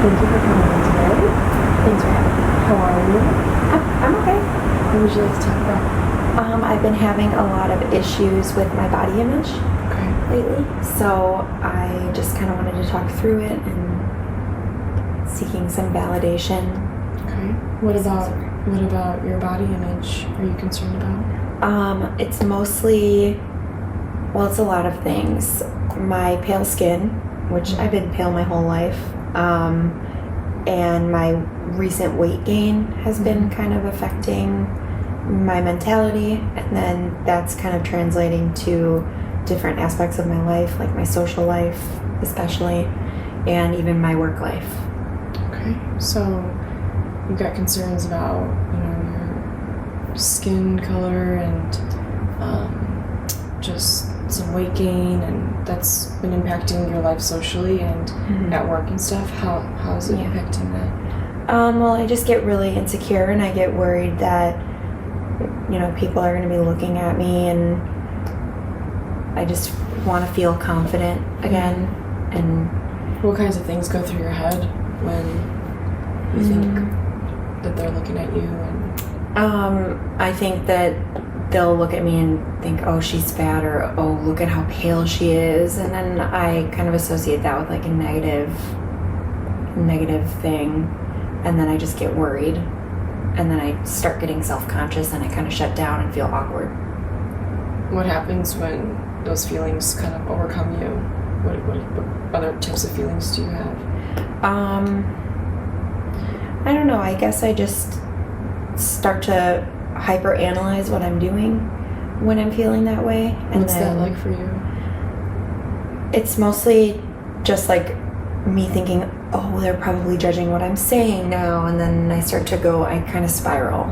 Thank you for coming in today. Thanks for having me. How are you? I'm okay. What would you like to talk about? I've been having a lot of issues with my body image Okay. lately, so I just kind of wanted to talk through it and seeking some validation. Okay. What about your body image are you concerned about? It's mostly, well, it's a lot of things. My pale skin, which I've been pale my whole life, and my recent weight gain has been kind of affecting my mentality, and then that's kind of translating to different aspects of my life, like my social life especially, and even my work life. Okay. So you've got concerns about, your skin color and just some weight gain, and that's been impacting your life socially and at work and stuff. How is it impacting that? Well, I just get really insecure, and I get worried that people are going to be looking at me, and I just want to feel confident again. And what kinds of things go through your head when you think that they're looking at you? And I think that they'll look at me and think, oh, she's fat, or oh, look at how pale she is, and then I kind of associate that with like a negative thing, and then I just get worried, and then I start getting self-conscious, and I kind of shut down and feel awkward. What happens when those feelings kind of overcome you? What other types of feelings do you have? I don't know. I guess I just start to hyper-analyze what I'm doing when I'm feeling that way. And what's that like for you? It's mostly just like me thinking, oh, they're probably judging what I'm saying now, and then I kind of spiral.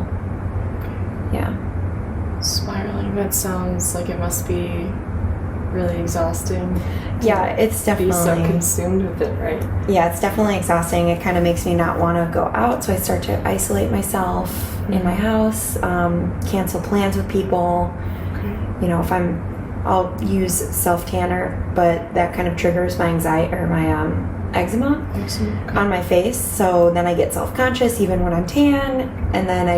Yeah. Spiraling, that sounds like it must be really exhausting. Yeah, it's definitely... be so consumed with it, right? Yeah, it's definitely exhausting. It kind of makes me not want to go out, so I start to isolate myself in my house, cancel plans with people. Okay. I'll use self-tanner, but that kind of triggers my anxiety or my eczema on my face, so then I get self-conscious even when I'm tan, and then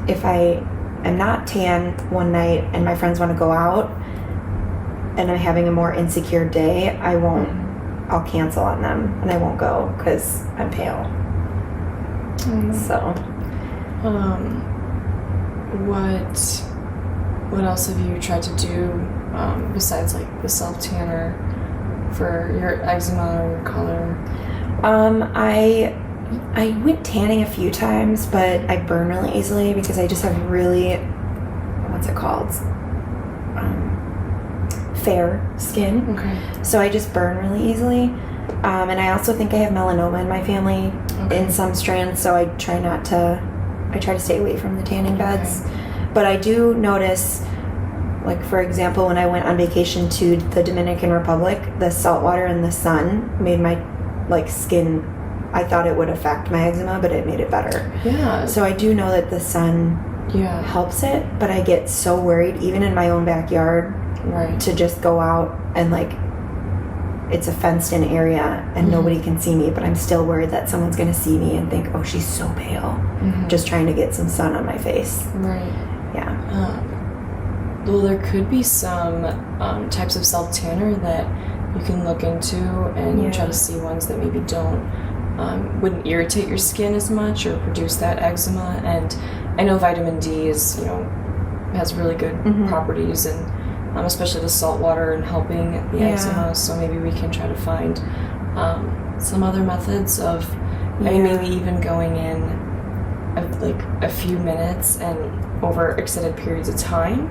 if I am not tan one night and my friends want to go out and I'm having a more insecure day, I'll cancel on them and I won't go because I'm pale. So what else have you tried to do besides like the self-tanner for your eczema or your color? I went tanning a few times, but I burn really easily because I just have really, what's it called? Fair skin. Okay. So I just burn really easily. And I also think I have melanoma in my family in some strands, so I try to stay away from the tanning beds. Okay. But I do notice, like, for example, when I went on vacation to the Dominican Republic, the salt water and the sun made my skin, I thought it would affect my eczema, but it made it better. Yeah. So I do know that the sun helps it, but I get so worried, even in my own backyard, to just go out and it's a fenced in area and nobody can see me, but I'm still worried that someone's going to see me and think, oh, she's so pale, just trying to get some sun on my face. Right. Yeah. Well, there could be some types of self-tanner that you can look into and try to see ones that maybe wouldn't irritate your skin as much or produce that eczema. And I know vitamin D has really good properties, and especially the salt water and helping the eczema. So maybe we can try to find some other methods of maybe even going in a few minutes and over extended periods of time.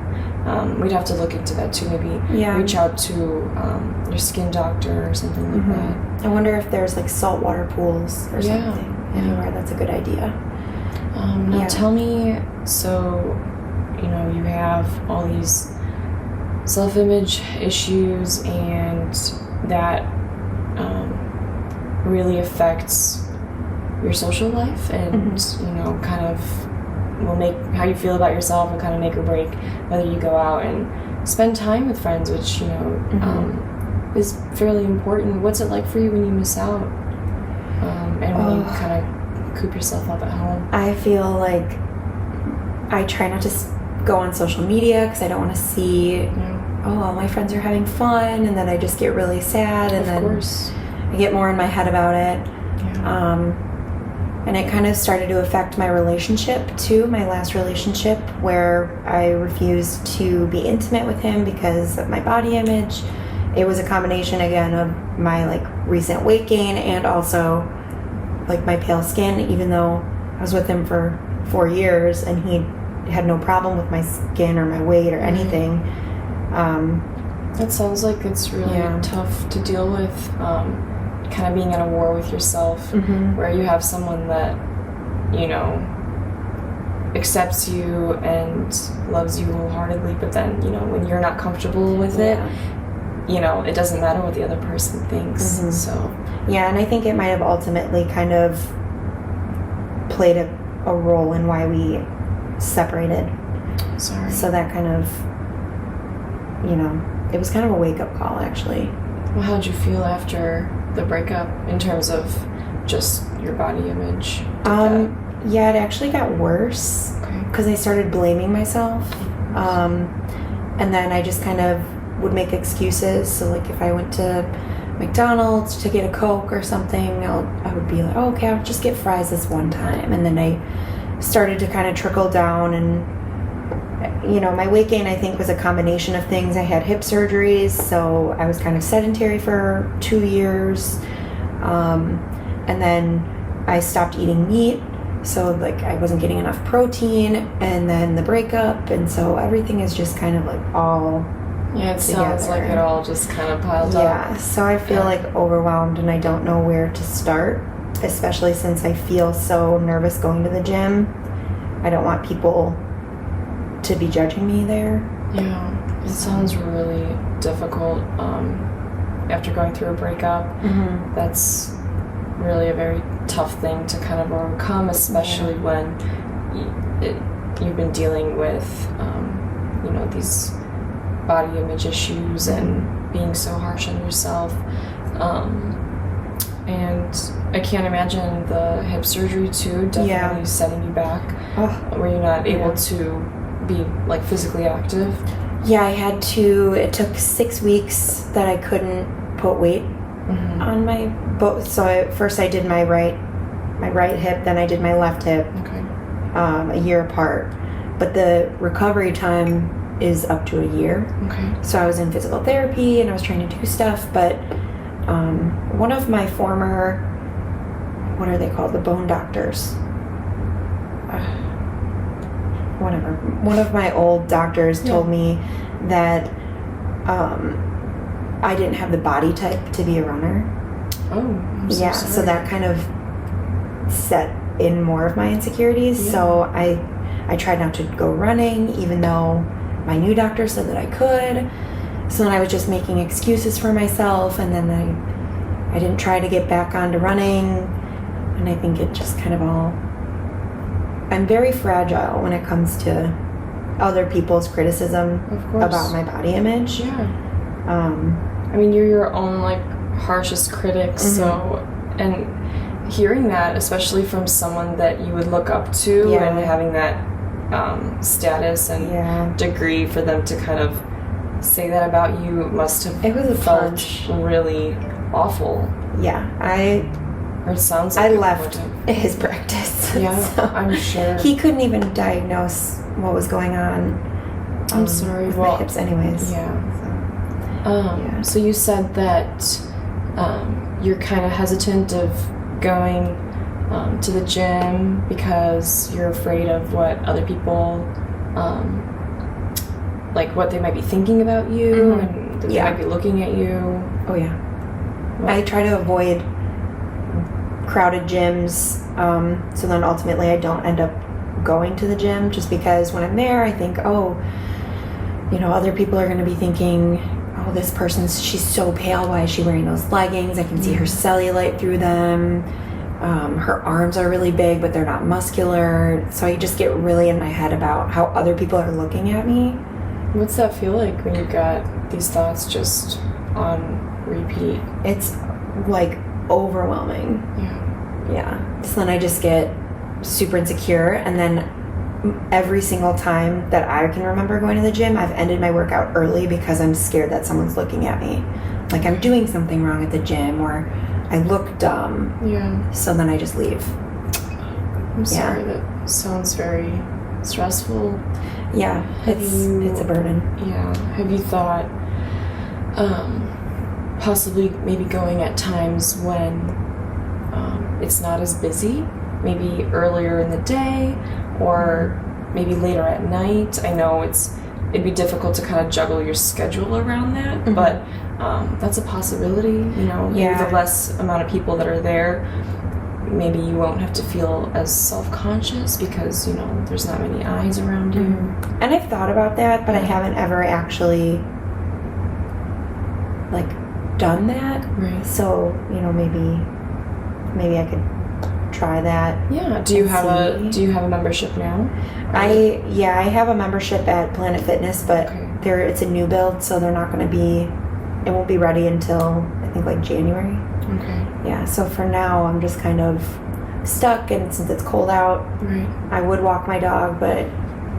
We'd have to look into that too. Maybe reach out to your skin doctor or something like that. I wonder if there's saltwater pools or something anywhere. That's a good idea. Now tell me, so you have all these self-image issues, and that really affects your social life, and kind of will make how you feel about yourself and kind of make or break whether you go out and spend time with friends, which is fairly important. What's it like for you when you miss out? And when you kind of coop yourself up at home? I feel like I try not to go on social media because I don't want to see, all my friends are having fun, and then I just get really sad, and then I get more in my head about it. And it kind of started to affect my relationship too, my last relationship, where I refused to be intimate with him because of my body image. It was a combination again of my like recent weight gain and also like my pale skin, even though I was with him for 4 years and he had no problem with my skin or my weight or anything. That sounds like it's really tough to deal with. Kind of being at a war with yourself, where you have someone that, you know, accepts you and loves you wholeheartedly, but then, you know, when you're not comfortable with it, you know, it doesn't matter what the other person thinks. So and I think it might have ultimately kind of played a role in why we separated. Sorry. So that kind of, you know, it was kind of a wake-up call, actually. Well, how'd you feel after the breakup in terms of just your body image? Yeah, it actually got worse because I started blaming myself. And then I just kind of would make excuses. So like if I went to McDonald's to get a Coke or something, I would be like, oh, okay, I'll just get fries this one time. And then I started to kind of trickle down, and you know, my weight gain I think was a combination of things. I had hip surgeries, so I was kind of sedentary for 2 years. And then I stopped eating meat, so like I wasn't getting enough protein, and then the breakup, and so everything is just kind of like all it sounds like it all just kind of piled up. Yeah, so I feel like overwhelmed, and I don't know where to start, especially since I feel so nervous going to the gym. I don't want people to be judging me there. Yeah, it sounds really difficult. After going through a breakup, that's really a very tough thing to kind of overcome, especially when you've been dealing with, you know, these body image issues and being so harsh on yourself. And I can't imagine the hip surgery too, definitely setting you back. Were you not able to be like physically active? Yeah, I had to. It took 6 weeks that I couldn't put weight on my both. So first I did my right hip, then I did my left hip, a year apart. But the recovery time is up to a year. So I was in physical therapy and I was trying to do stuff, but one of my former, what are they called? The bone doctors. Whatever. One of my old doctors told me that I didn't have the body type to be a runner. Oh, I'm so sorry. So that kind of set in more of my insecurities. So I tried not to go running, even though my new doctor said that I could. So then I was just making excuses for myself, and then I didn't try to get back onto running, and I think it just kind of all... I'm very fragile when it comes to other people's criticism about my body image. I mean, you're your own like harshest critic, so, and hearing that, especially from someone that you would look up to, and having that status and degree, for them to kind of say that about you must have felt really awful. Or it sounds like I left his practice. So I'm sure. He couldn't even diagnose what was going on. I'm sorry. With my hips anyways. So you said that you're kind of hesitant of going to the gym because you're afraid of what other people, like what they might be thinking about you, and that they might be looking at you. I try to avoid crowded gyms, so then ultimately I don't end up going to the gym, just because when I'm there I think, oh, you know, other people are going to be thinking, oh, this person's, she's so pale, why is she wearing those leggings? I can see her cellulite through them. Her arms are really big, but they're not muscular. So I just get really in my head about how other people are looking at me. What's that feel like when you've got these thoughts just on repeat? It's like overwhelming. Yeah. So then I just get super insecure, and then every single time that I can remember going to the gym, I've ended my workout early because I'm scared that someone's looking at me. Like I'm doing something wrong at the gym, or I look dumb. Yeah. So then I just leave. I'm sorry, that sounds very stressful. Yeah, it's a burden. Yeah. Have you thought possibly maybe going at times when it's not as busy? Maybe earlier in the day or maybe later at night? I know it'd be difficult to kind of juggle your schedule around that, but that's a possibility. You know, maybe the less amount of people that are there, maybe you won't have to feel as self-conscious because, you know, there's not many eyes around you. And I've thought about that, but I haven't ever actually like done that. Right. So, you know, maybe I could try that. Yeah. Do you have a membership now? I have a membership at Planet Fitness, but Okay. it's a new build, so they're not going to be. It won't be ready until I think like January. Okay. Yeah. So for now, I'm just kind of stuck, and since it's cold out, Right. I would walk my dog, but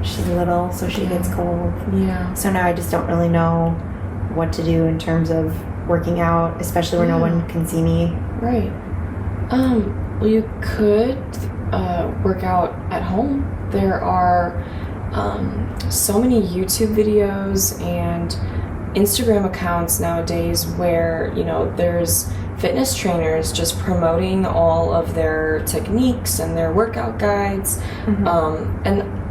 she's little, so she gets cold. Yeah. So now I just don't really know what to do in terms of working out, especially where no one can see me. Right. Well, you could work out at home. There are so many YouTube videos and Instagram accounts nowadays where, you know, there's fitness trainers just promoting all of their techniques and their workout guides. And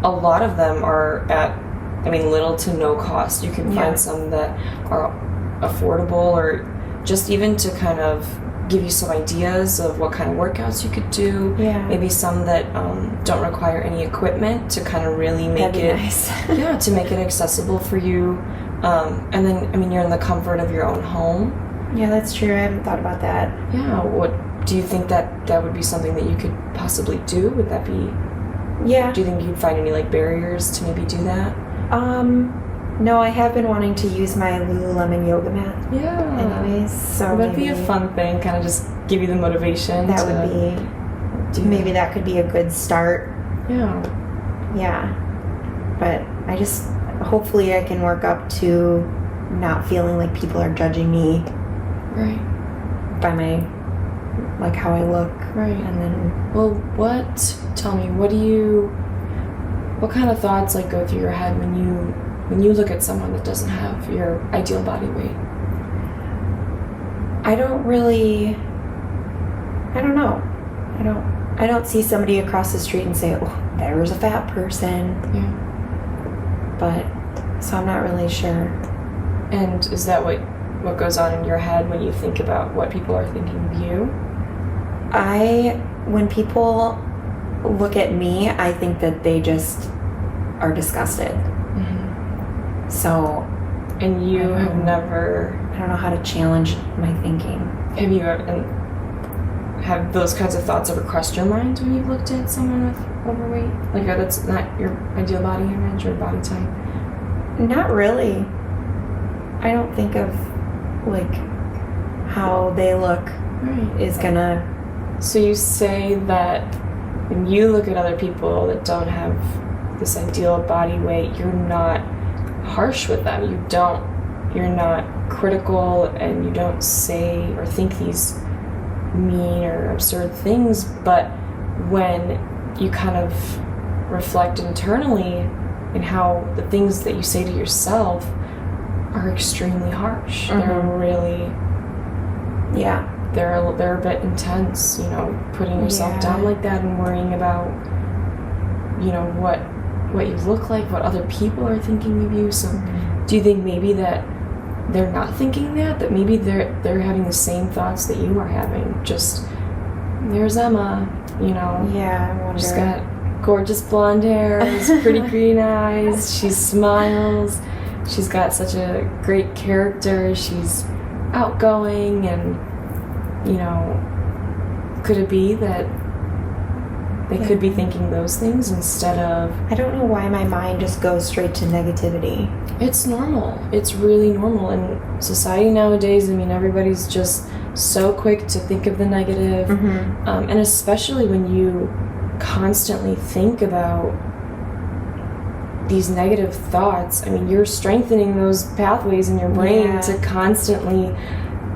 a lot of them are at, little to no cost. You can find some that are affordable, or just even to kind of give you some ideas of what kind of workouts you could do. Yeah. Maybe some that don't require any equipment to kind of really make That'd be nice. yeah, to make it accessible for you. And then, you're in the comfort of your own home. Yeah, that's true. I haven't thought about that. Yeah. What do you think that would be something that you could possibly do? Would that be? Yeah. Do you think you'd find any like barriers to maybe do that? No, I have been wanting to use my Lululemon yoga mat. Yeah. Anyways, so that'd be a maybe fun thing. Kind of just give you the motivation. that to would be do maybe that could be a good start. Yeah. Yeah. But I just hopefully I can work up to not feeling like people are judging me Right. by my like how I look. Right. And then Well, tell me, what kind of thoughts like go through your head when you look at someone that doesn't have your ideal body weight? I don't know. I don't see somebody across the street and say, "Oh, there's a fat person." Yeah. But so I'm not really sure. And is that what goes on in your head when you think about what people are thinking of you? When people look at me, I think that they just are disgusted. So, And you have never. I don't know how to challenge my thinking. Have you have those kinds of thoughts ever crossed your mind when you've looked at someone with overweight? Like that's not your ideal body image or body type? Not really. I don't think of like how they look Right. is gonna. So you say that when you look at other people that don't have this ideal body weight, you're not harsh with them. You're not critical, and you don't say or think these mean or absurd things, but when you kind of reflect internally in how the things that you say to yourself are extremely harsh. They're really they're a bit intense, putting yourself down like that and worrying about what you look like, what other people are thinking of you. So do you think maybe that they're not thinking that maybe they're having the same thoughts that you are having? Just, there's Emma, Yeah, I wonder. she's got gorgeous blonde hair, pretty green eyes, she smiles, she's got such a great character, she's outgoing, and could it be that they could be thinking those things instead of... I don't know why my mind just goes straight to negativity. It's normal. It's really normal. In society nowadays, everybody's just so quick to think of the negative. And especially when you constantly think about these negative thoughts, I mean, you're strengthening those pathways in your brain to constantly,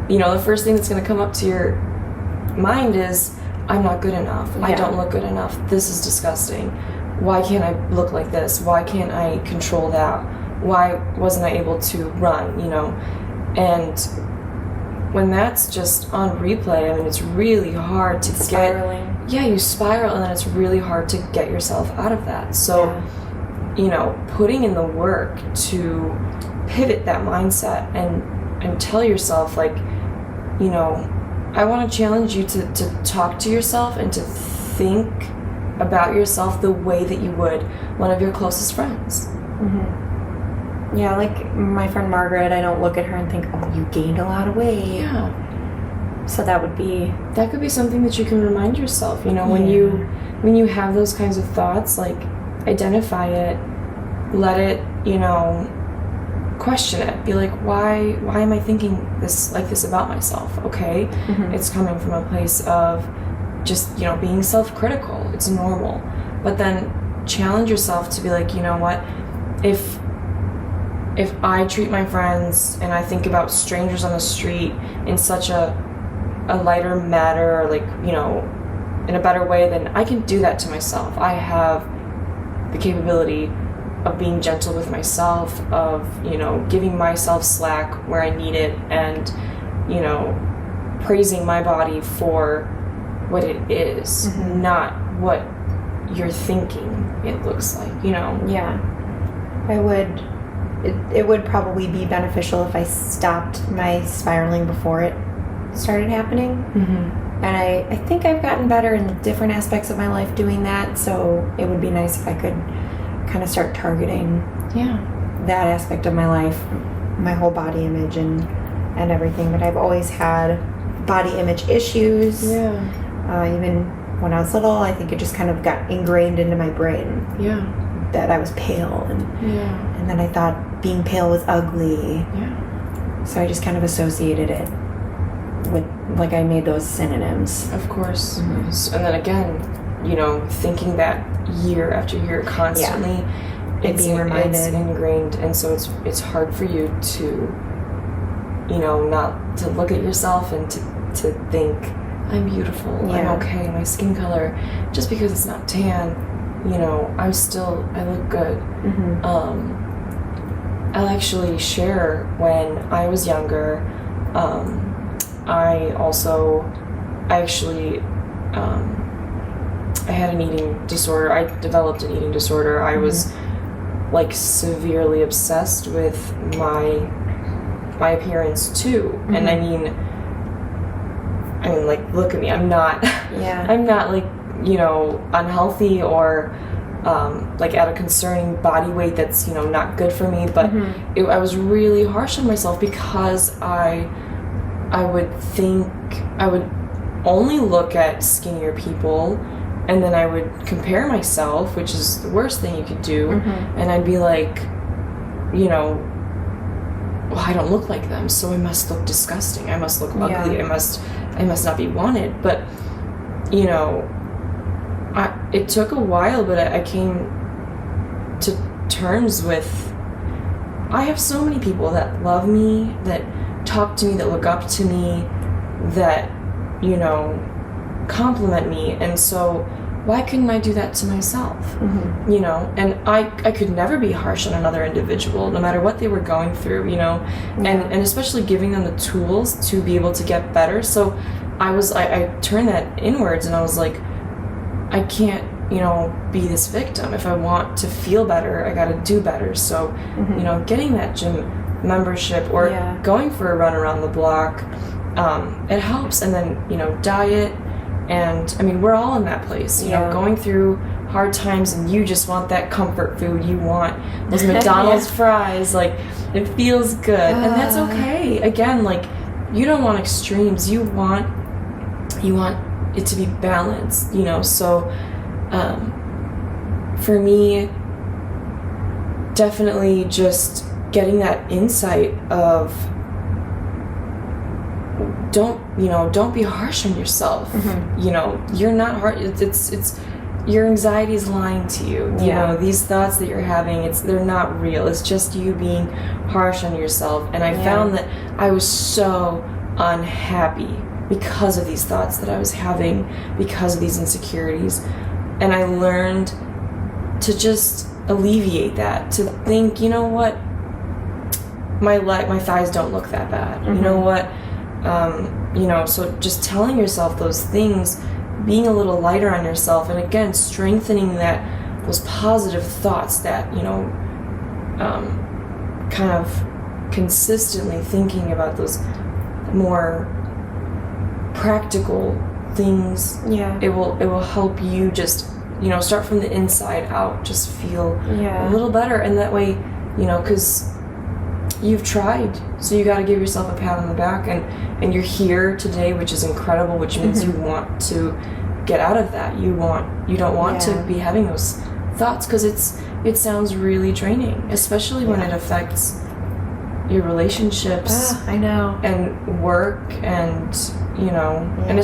the first thing that's going to come up to your mind is, I'm not good enough. I don't look good enough. This is disgusting. Why can't I look like this? Why can't I control that? Why wasn't I able to run, And when that's just on replay, I mean, it's really hard to spiraling. You spiral, and then it's really hard to get yourself out of that. So, putting in the work to pivot that mindset and tell yourself, like, I want to challenge you to talk to yourself and to think about yourself the way that you would one of your closest friends. Yeah, like my friend Margaret, I don't look at her and think, oh, you gained a lot of weight. Yeah. So that could be something that you can remind yourself, when you have those kinds of thoughts, like, identify it, let it, question it, be like, why am I thinking this about myself? Okay. It's coming from a place of just, being self-critical. It's normal. But then challenge yourself to be like, you know what, if I treat my friends and I think about strangers on the street in such a lighter matter, or like, in a better way, then I can do that to myself. I have the capability of being gentle with myself, of, giving myself slack where I need it, and, praising my body for what it is, not what you're thinking it looks like, Yeah. It would probably be beneficial if I stopped my spiraling before it started happening. And I think I've gotten better in different aspects of my life doing that, so it would be nice if I could kind of start targeting that aspect of my life, my whole body image and everything. But I've always had body image issues. Even when I was little, I think it just kind of got ingrained into my brain. That I was pale, and then I thought being pale was ugly. So I just kind of associated it with, like, I made those synonyms. Of course. And then again, thinking that year after year constantly, it's being reminded. It's ingrained, and so it's hard for you to, not to look at yourself and to think, I'm beautiful, I'm okay, my skin color, just because it's not tan, I look good. I'll actually share, when I was younger, I had an eating disorder. I developed an eating disorder. I was like severely obsessed with my appearance too. And I mean, like, look at me. I'm not like, unhealthy or like at a concerning body weight that's, not good for me. But I was really harsh on myself because I would only look at skinnier people, and then I would compare myself, which is the worst thing you could do. And I'd be like, well, I don't look like them, so I must look disgusting. I must look ugly. I must not be wanted. But, it took a while, but I came to terms with, I have so many people that love me, that talk to me, that look up to me, that, compliment me. And so why couldn't I do that to myself? And I could never be harsh on another individual, no matter what they were going through, and especially giving them the tools to be able to get better. So I turned that inwards, and I was like, I can't, be this victim. If I want to feel better, I got to do better. So, getting that gym membership or going for a run around the block, it helps. And then, diet. And I mean, we're all in that place, going through hard times, and you just want that comfort food. You want those McDonald's fries. Like, it feels good. And that's okay. Again, like, you don't want extremes. You want it to be balanced, so for me, definitely just getting that insight of don't be harsh on yourself. You're not hard. It's your anxiety is lying to you. You know, these thoughts that you're having, they're not real. It's just you being harsh on yourself. And I found that I was so unhappy because of these thoughts that I was having, because of these insecurities. And I learned to just alleviate that, to think, you know what, my thighs don't look that bad. You know what, so just telling yourself those things, being a little lighter on yourself, and again, strengthening those positive thoughts that, kind of consistently thinking about those more practical things. It will help you just, start from the inside out, just feel a little better. And that way, because you've tried, so you got to give yourself a pat on the back, and you're here today, which is incredible, which means you want to get out of that. You don't want to be having those thoughts, because it sounds really draining, especially when it affects your relationships. I know. And work, and and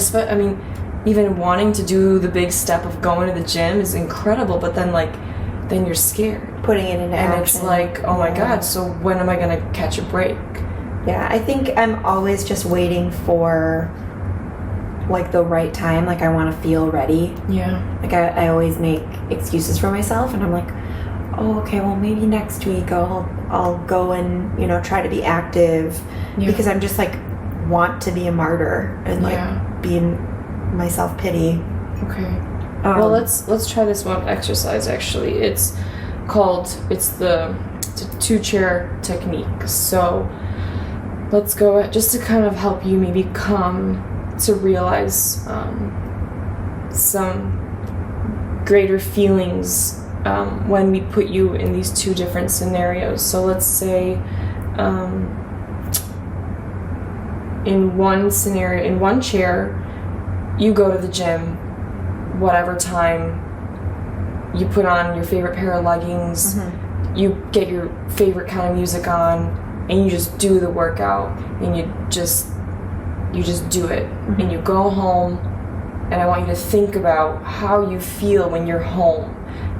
even wanting to do the big step of going to the gym is incredible, but then you're scared. Putting it into action. And it's like, oh my God, so when am I going to catch a break? Yeah, I think I'm always just waiting for, the right time. I want to feel ready. Yeah. I always make excuses for myself, and I'm like, oh, okay, well, maybe next week I'll go and, try to be active. Because I'm just, want to be a martyr and, be in my self-pity. Okay. Well, let's try this one exercise. Actually, it's a 2-chair technique. So let's go just to kind of help you maybe come to realize some greater feelings when we put you in these 2 different scenarios. So let's say in one scenario, in one chair, you go to the gym, whatever time, you put on your favorite pair of leggings, you get your favorite kind of music on, and you just do the workout, and you just do it. And you go home, and I want you to think about how you feel when you're home,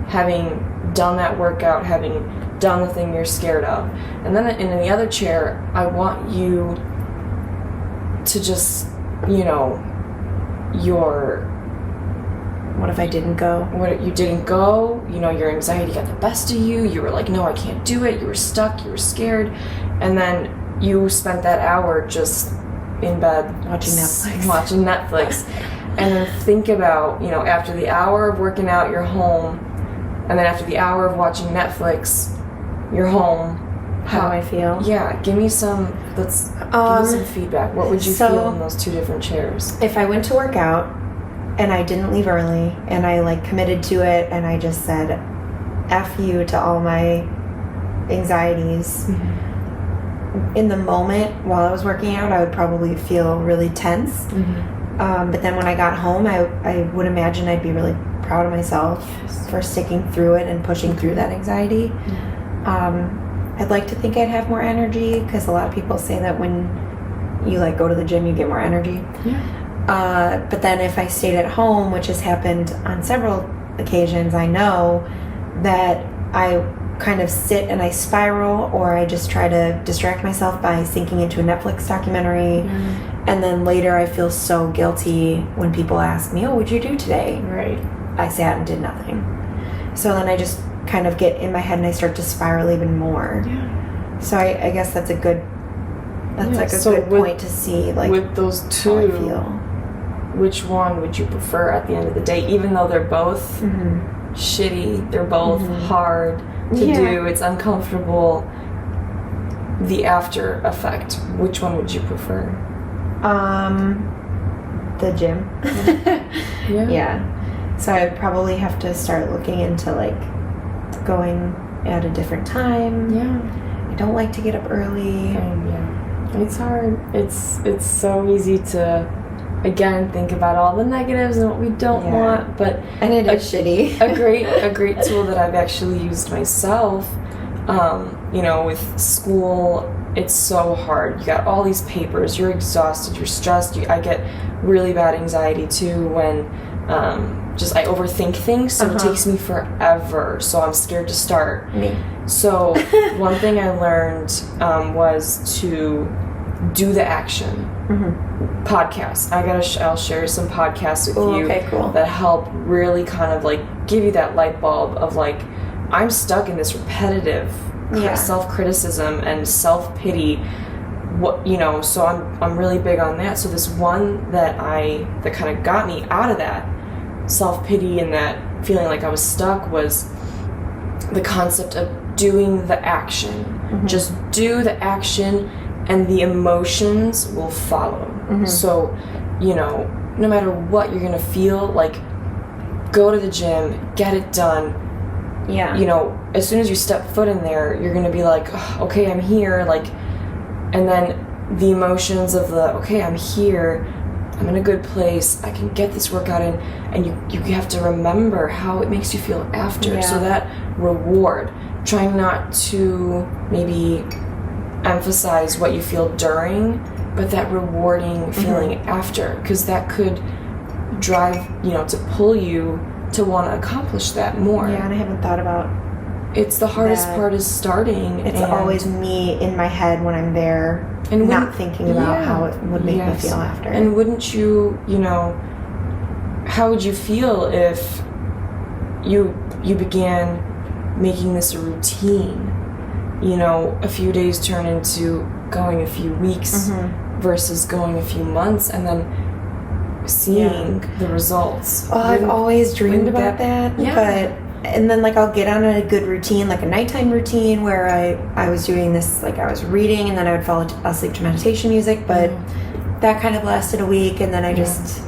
having done that workout, having done the thing you're scared of. And then in the other chair, I want you to just, what if I didn't go? What you didn't go, your anxiety got the best of you. You were like, no, I can't do it. You were stuck. You were scared. And then you spent that hour just in bed watching Netflix. And then think about, after the hour of working out, you're home. And then after the hour of watching Netflix, you're home. How do I feel? Yeah, give me some feedback. What would you feel in those 2 different chairs? If I went to work out and I didn't leave early and I committed to it and I just said F you to all my anxieties, in the moment while I was working out, I would probably feel really tense. But then when I got home, I would imagine I'd be really proud of myself for sticking through it and pushing through that anxiety. I'd like to think I'd have more energy, because a lot of people say that when you go to the gym, you get more energy. But then if I stayed at home, which has happened on several occasions, I know that I kind of sit and I spiral, or I just try to distract myself by sinking into a Netflix documentary. And then later I feel so guilty when people ask me, oh, what'd you do today? Right. I sat and did nothing. So then I just kind of get in my head and I start to spiral even more. So I guess that's a good good point to see with those 2, how I feel. Which one would you prefer at the end of the day, even though they're both shitty, they're both hard to do, it's uncomfortable, the after effect, which one would you prefer? The gym. So I would probably have to start looking into going at a different time. I don't like to get up early. It's hard. It's so easy to, again, think about all the negatives and what we don't want, and it is shitty. a great tool that I've actually used myself, with school it's so hard. You got all these papers, you're exhausted, you're stressed. I get really bad anxiety too when I overthink things, so it takes me forever, so I'm scared to start. Me. So one thing I learned was to do the action. Podcasts. I'll share some podcasts with you cool. that help really kind of like give you that light bulb of like, I'm stuck in this repetitive self-criticism and self-pity. So I'm really big on that. So this one that kind of got me out of that self-pity and that feeling like I was stuck was the concept of doing the action. Just do the action and the emotions will follow. So, no matter what you're gonna feel, like, go to the gym, get it done. Yeah. As soon as you step foot in there, you're gonna be like, oh, okay, I'm here, like, and then the emotions of okay, I'm here, I'm in a good place, I can get this workout in, and you have to remember how it makes you feel after. Yeah. So that reward, trying not to maybe emphasize what you feel during, but that rewarding feeling after, because that could drive, to pull you to want to accomplish that more. Yeah, and I haven't thought about it's the hardest part is starting. It's always me in my head when I'm there and not thinking about how it would make me feel after. And wouldn't you, how would you feel if you began making this a routine? A few days turn into going a few weeks versus going a few months, and then seeing the results. Oh, I've always dreamed about that. And then I'll get on a good routine, like a nighttime routine where I was doing this, I was reading and then I would fall asleep to meditation music, but that kind of lasted a week, and then I just,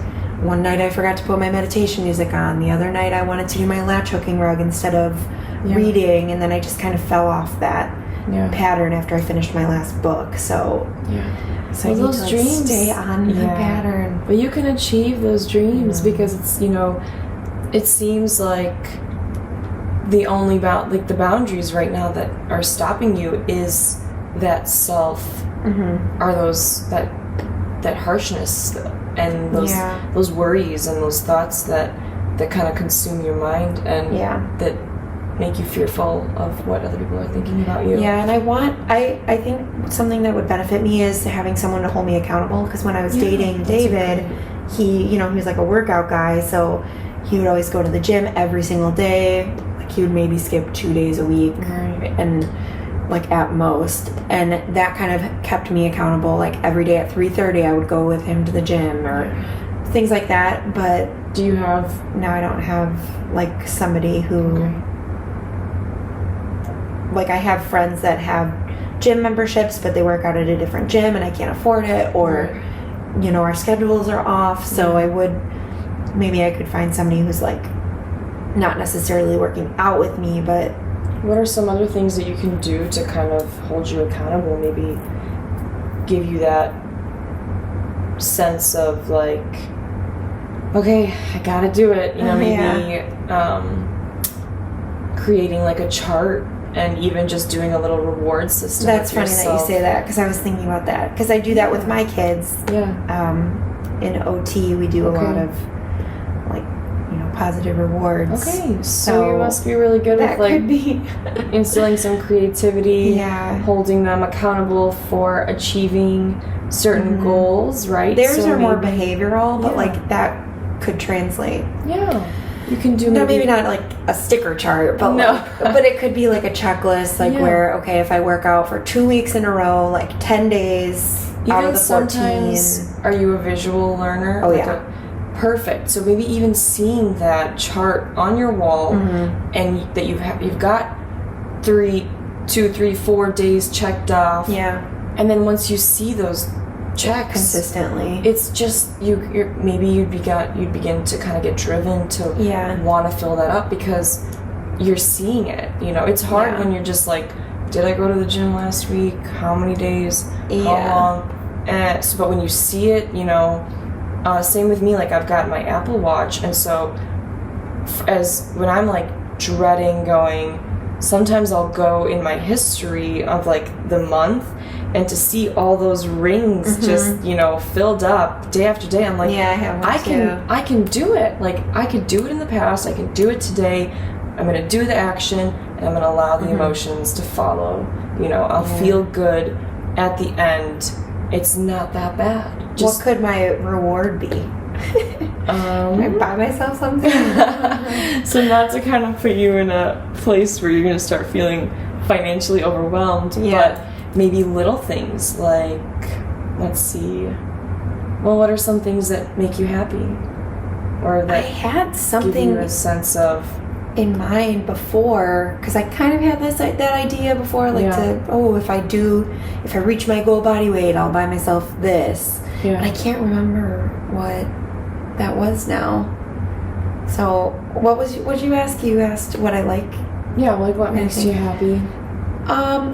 one night I forgot to put my meditation music on, the other night I wanted to do my latch hooking rug instead of reading, and then I just kind of fell off that pattern after I finished my last book. So I need those dreams stay on the pattern. But you can achieve those dreams because it's it seems like the only the boundaries right now that are stopping you is that self, are those that harshness and those worries and those thoughts that kind of consume your mind and that make you fearful of what other people are thinking about you. Yeah, and I think something that would benefit me is having someone to hold me accountable, because when I was dating David, he was like a workout guy, so he would always go to the gym every single day. He would maybe skip 2 days a week, and at most, and that kind of kept me accountable. Every day at 3:30 I would go with him to the gym or things like that. But do you have now? I don't have somebody who I have friends that have gym memberships, but they work out at a different gym and I can't afford it, or our schedules are off. So maybe I could find somebody who's not necessarily working out with me, but what are some other things that you can do to kind of hold you accountable, maybe give you that sense of okay, I gotta do it, maybe creating a chart and even just doing a little reward system. That's funny that you say that, because I was thinking about that, because I do that with my kids. In OT we do a lot of positive rewards. Okay, so you must be really good with instilling some creativity, holding them accountable for achieving certain goals, right? Theirs are more behavioral, but that could translate. Yeah, you can do maybe not a sticker chart, but but it could be a checklist, where if I work out for 2 weeks in a row, 10 days out of the 14. Sometimes, are you a visual learner? Oh Perfect. So maybe even seeing that chart on your wall, and that you've got 2, 3, 4 days checked off. Yeah. And then once you see those checks consistently, it's just you'd begin to kind of get driven to want to fill that up, because you're seeing it. It's hard when you're just did I go to the gym last week? How many days? How long? But when you see it, same with me, I've got my Apple Watch, and so as when I'm dreading going sometimes I'll go in my history of like the month, and to see all those rings just, you know, filled up day after day, I'm like, Yeah, I have one too. I can do it. Like, I could do it in the past, I can do it today. I'm going to do the action, and I'm going to allow the emotions to follow. You know, I'll feel good at the end. It's not that bad. What could my reward be? Can I buy myself something? So not to kind of put you in a place where you're going to start feeling financially overwhelmed, but maybe little things like, let's see, well, what are some things that make you happy? Or that I had something give you a sense of in mind before, because I kind of had that idea before, like if I reach my goal body weight, I'll buy myself this. Yeah. And I can't remember what that was now. So what'd you ask? You asked what I like. Yeah, like what makes you happy?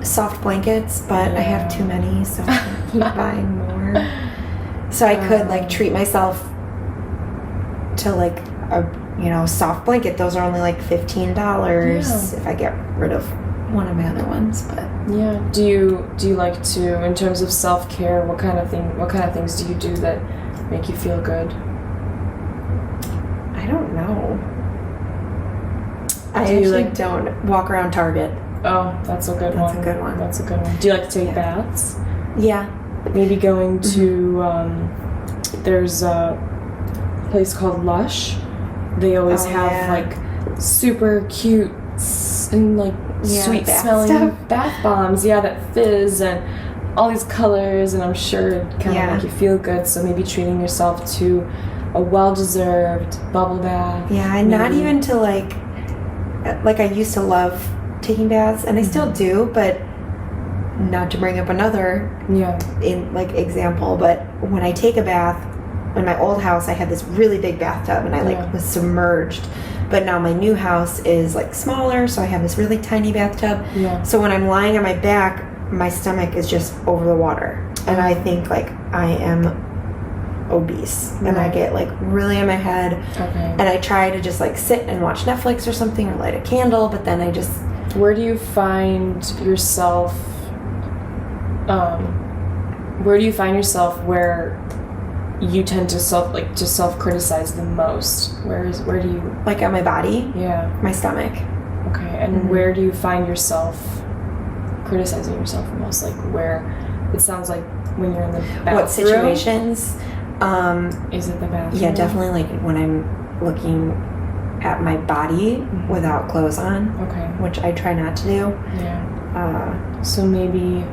Soft blankets, but I have too many, so I keep buying more. So I could like treat myself to like a soft blanket. Those are only like $15 if I get rid of one of my other ones. But do you like to, in terms of self-care, what kind of things do you do that make you feel good? I don't know. I actually don't walk around Target. Oh, that's a good one. That's a good one. Do you like to take baths? Yeah. Maybe going to, there's a place called Lush. They always have like super cute and like sweet smelling bath bombs. Yeah, that fizz and all these colors, and I'm sure it kind of make you feel good. So maybe treating yourself to a well-deserved bubble bath. Yeah, and not even to like I used to love taking baths, and I still do, but not to bring up another example, but when I take a bath, in my old house I had this really big bathtub, and I was submerged, but now my new house is like smaller, so I have this really tiny bathtub. So when I'm lying on my back, my stomach is just over the water, and I think like I am obese, and I get like really in my head, and I try to just like sit and watch Netflix or something, or light a candle, but then I just... Where do you find yourself where you tend to self-criticize the most? Where do you... Like on my body? Yeah. My stomach. Okay, and where do you find yourself criticizing yourself the most? Like where... It sounds like when you're in the bathroom. What situations? Is it the bathroom? Yeah, definitely like when I'm looking at my body without clothes on. Okay. Which I try not to do. Yeah. So maybe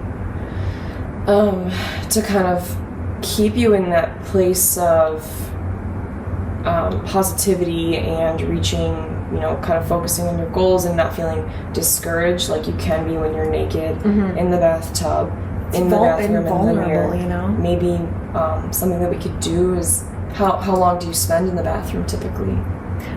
to kind of keep you in that place of positivity and reaching, kind of focusing on your goals and not feeling discouraged like you can be when you're naked in the bathtub, in the bathroom, in the mirror. Maybe something that we could do is, how long do you spend in the bathroom typically?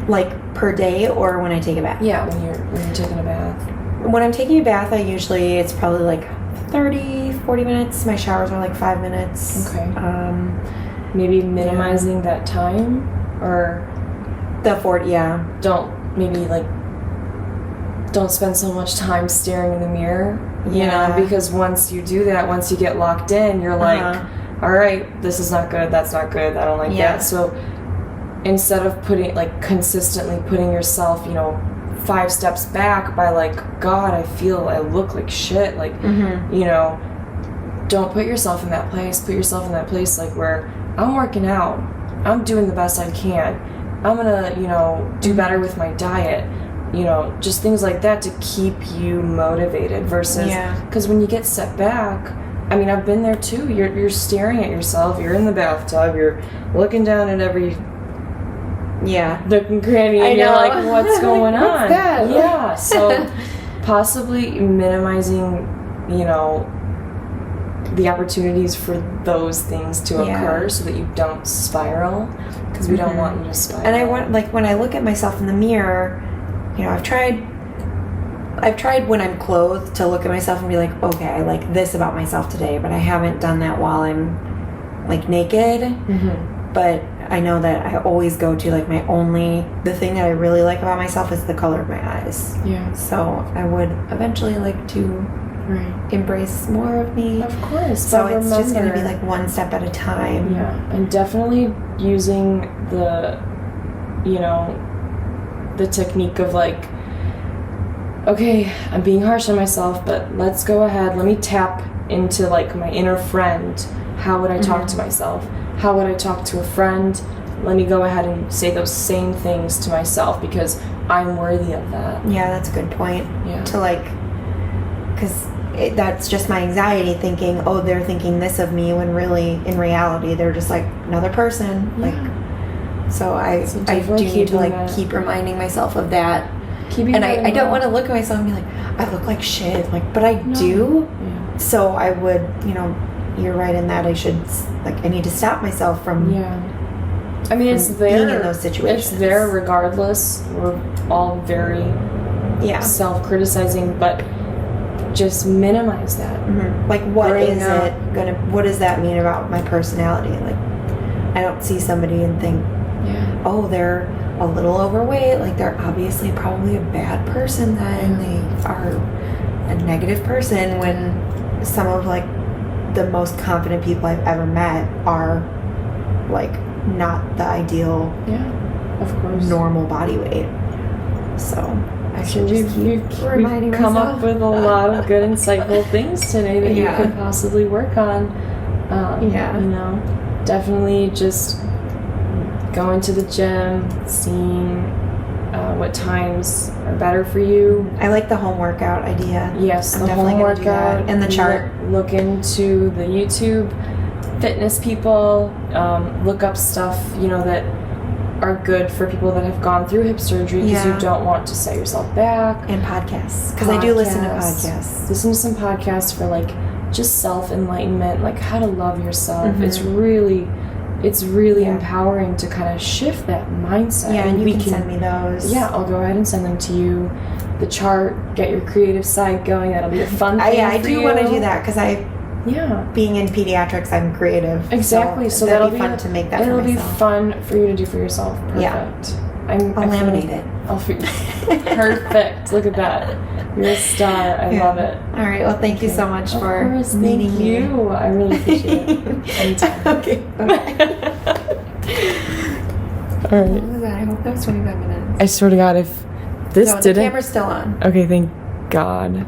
Like per day, or when I take a bath? Yeah, when you're taking a bath. When I'm taking a bath, it's probably like 30, 40 minutes. My showers are like 5 minutes. Okay. Maybe minimizing that time, or the 40. Yeah. Don't spend so much time staring in the mirror. Because once you do that, once you get locked in, you're like, all right, this is not good. That's not good. I don't like that. So instead of consistently putting yourself, 5 steps back by like, God, I look like shit. Like, don't put yourself in that place. Put yourself in that place like where I'm working out. I'm doing the best I can. I'm gonna, do better with my diet. Just things like that to keep you motivated versus, because when you get set back, I mean, I've been there too. You're staring at yourself. You're in the bathtub. You're looking down at every nook and cranny, and you're like, what's going on? What's that? Yeah, so possibly minimizing, the opportunities for those things to occur so that you don't spiral, because we don't want you to spiral. And I want, like, when I look at myself in the mirror, I've tried when I'm clothed to look at myself and be like, okay, I like this about myself today, but I haven't done that while I'm like naked. But I know that I always go to like the thing that I really like about myself is the color of my eyes. Yeah. So I would eventually like to embrace more of me. Of course. So it's just going to be like one step at a time. Yeah. And definitely using the, the technique of like, okay, I'm being harsh on myself, but let's go ahead. Let me tap into like my inner friend. How would I talk to myself? How would I talk to a friend? Let me go ahead and say those same things to myself because I'm worthy of that. Yeah, that's a good point. Yeah. To like, because that's just my anxiety thinking, oh, they're thinking this of me, when really, in reality, they're just like another person. Yeah. Like, so I do need to like keep reminding myself of that. And I don't want to look at myself and be like, I look like shit. Like, but I do. Yeah. So I would, you're right in that I should, like, I need to stop myself from. Yeah. I mean, it's there. Being in those situations. It's there regardless. We're all very self-criticizing, but just minimize that. Mm-hmm. Like, what does that mean about my personality? Like, I don't see somebody and think, oh, they're a little overweight. Like, they're obviously probably a bad person then. They are a negative person, when some of, like, the most confident people I've ever met are, like, not the ideal, of course, normal body weight. So I should just keep reminding myself. Come up with a lot of good, insightful things today that you could possibly work on. Definitely just going to the gym, seeing what times are better for you. I like the home workout idea. Yes, I'm the definitely home gonna do that. workout And the chart. Look into the YouTube fitness people. Look up stuff that are good for people that have gone through hip surgery, because you don't want to set yourself back. And podcasts, because I do listen to podcasts. Listen to some podcasts for like just self-enlightenment, like how to love yourself. It's really empowering to kind of shift that mindset. Yeah, and you can send me those. Yeah, I'll go ahead and send them to you. The chart, get your creative side going. That'll be a fun thing. I do want to do that, because being in pediatrics, I'm creative. Exactly. So that'll be fun to make that for myself. It'll be fun for you to do for yourself. Perfect. Yeah. I'll laminate it. Perfect. Look at that. You're a star. I love it. All right. Well, thank you so much for meeting Thank you. I really appreciate it. Anytime. Okay. Bye. All right. What was that? I hope that was 25 minutes. I swear to God, if this the camera's still on. Okay, thank God.